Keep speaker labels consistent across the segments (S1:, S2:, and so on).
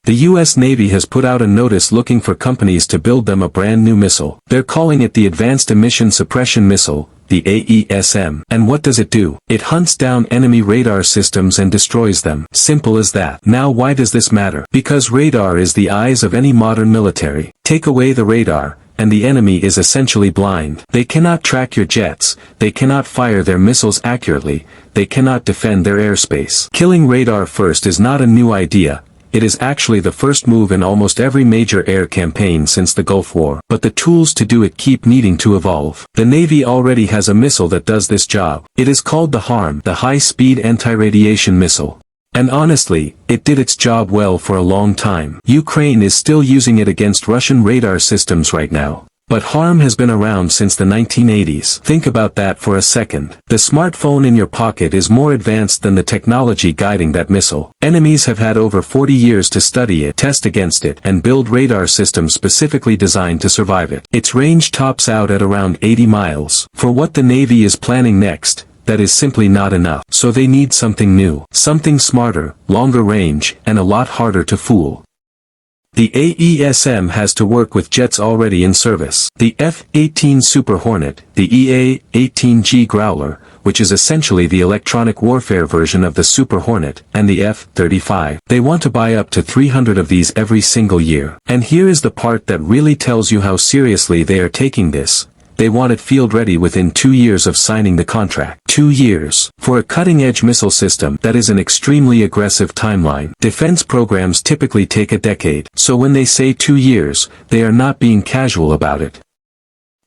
S1: The US Navy has put out a notice looking for companies to build them a brand new missile. They're calling it the Advanced Emission Suppression Missile, the AESM. And what does it do? It hunts down enemy radar systems and destroys them. Simple as that. Now why does this matter? Because radar is the eyes of any modern military. Take away the radar, and the enemy is essentially blind. They cannot track your jets, they cannot fire their missiles accurately, they cannot defend their airspace. Killing radar first is not a new idea. It is actually the first move in almost every major air campaign since the Gulf War. But the tools to do it keep needing to evolve. The Navy already has a missile that does this job. It is called the HARM, the High-Speed Anti-Radiation Missile. And honestly, it did its job well for a long time. Ukraine is still using it against Russian radar systems right now. But HARM has been around since the 1980s. Think about that for a second. The smartphone in your pocket is more advanced than the technology guiding that missile. Enemies have had over 40 years to study it, test against it, and build radar systems specifically designed to survive it. Its range tops out at around 80 miles. For what the Navy is planning next, that is simply not enough. So they need something new. Something smarter, longer range, and a lot harder to fool. The AESM has to work with jets already in service. The F-18 Super Hornet, the EA-18G Growler, which is essentially the electronic warfare version of the Super Hornet, and the F-35. They want to buy up to 300 of these every single year. And here is the part that really tells you how seriously they are taking this. They want it field ready within 2 years of signing the contract. 2 years. For a cutting-edge missile system, that is an extremely aggressive timeline. Defense programs typically take a decade. So when they say 2 years, they are not being casual about it.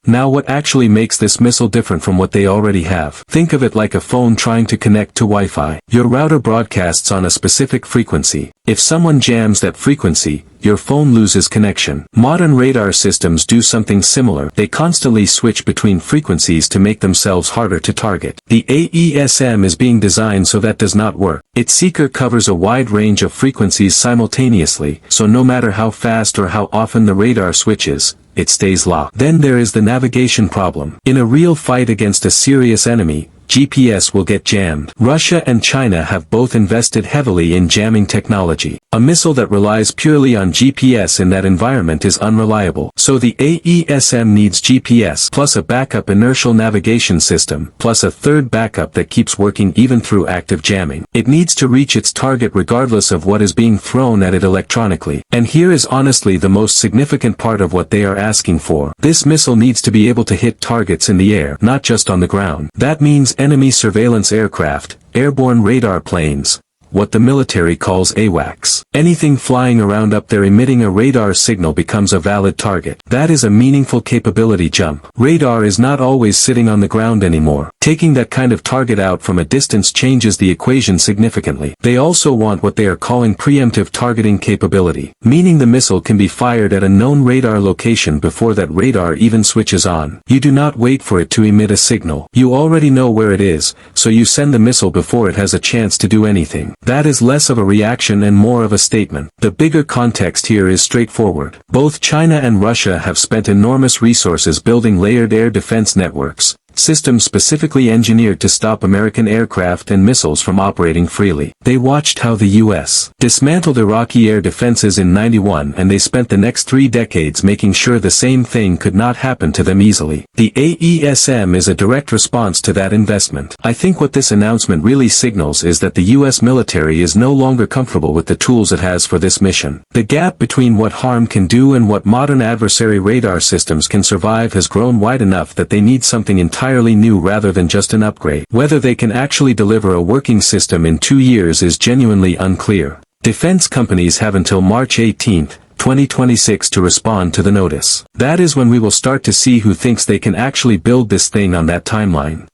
S1: Now what actually makes this missile different from what they already have? Think of it like a phone trying to connect to Wi-Fi. Your router broadcasts on a specific frequency. If someone jams that frequency, your phone loses connection. Modern radar systems do something similar. They constantly switch between frequencies to make themselves harder to target. The AESM is being designed so that does not work. Its seeker covers a wide range of frequencies simultaneously, so no matter how fast or how often the radar switches, it stays locked. Then there is the navigation problem. In a real fight against a serious enemy, GPS will get jammed. Russia and China have both invested heavily in jamming technology. A missile that relies purely on GPS in that environment is unreliable. So the AESM needs GPS, plus a backup inertial navigation system, plus a third backup that keeps working even through active jamming. It needs to reach its target regardless of what is being thrown at it electronically. And here is honestly the most significant part of what they are asking for. This missile needs to be able to hit targets in the air, not just on the ground. That means enemy surveillance aircraft, airborne radar planes, what the military calls AWACS. Anything flying around up there emitting a radar signal becomes a valid target. That is a meaningful capability jump. Radar is not always sitting on the ground anymore. Taking that kind of target out from a distance changes the equation significantly. They also want what they are calling preemptive targeting capability, meaning the missile can be fired at a known radar location before that radar even switches on. You do not wait for it to emit a signal. You already know where it is, so you send the missile before it has a chance to do anything. That is less of a reaction and more of a statement. The bigger context here is straightforward. Both China and Russia have spent enormous resources building layered air defense networks, systems specifically engineered to stop American aircraft and missiles from operating freely. They watched how the U.S. dismantled Iraqi air defenses in '91, and they spent the next 3 decades making sure the same thing could not happen to them easily. The AESM is a direct response to that investment. I think what this announcement really signals is that the U.S. military is no longer comfortable with the tools it has for this mission. The gap between what HARM can do and what modern adversary radar systems can survive has grown wide enough that they need something entirely new rather than just an upgrade. Whether they can actually deliver a working system in 2 years is genuinely unclear. Defense companies have until March 18, 2026 to respond to the notice. That is when we will start to see who thinks they can actually build this thing on that timeline.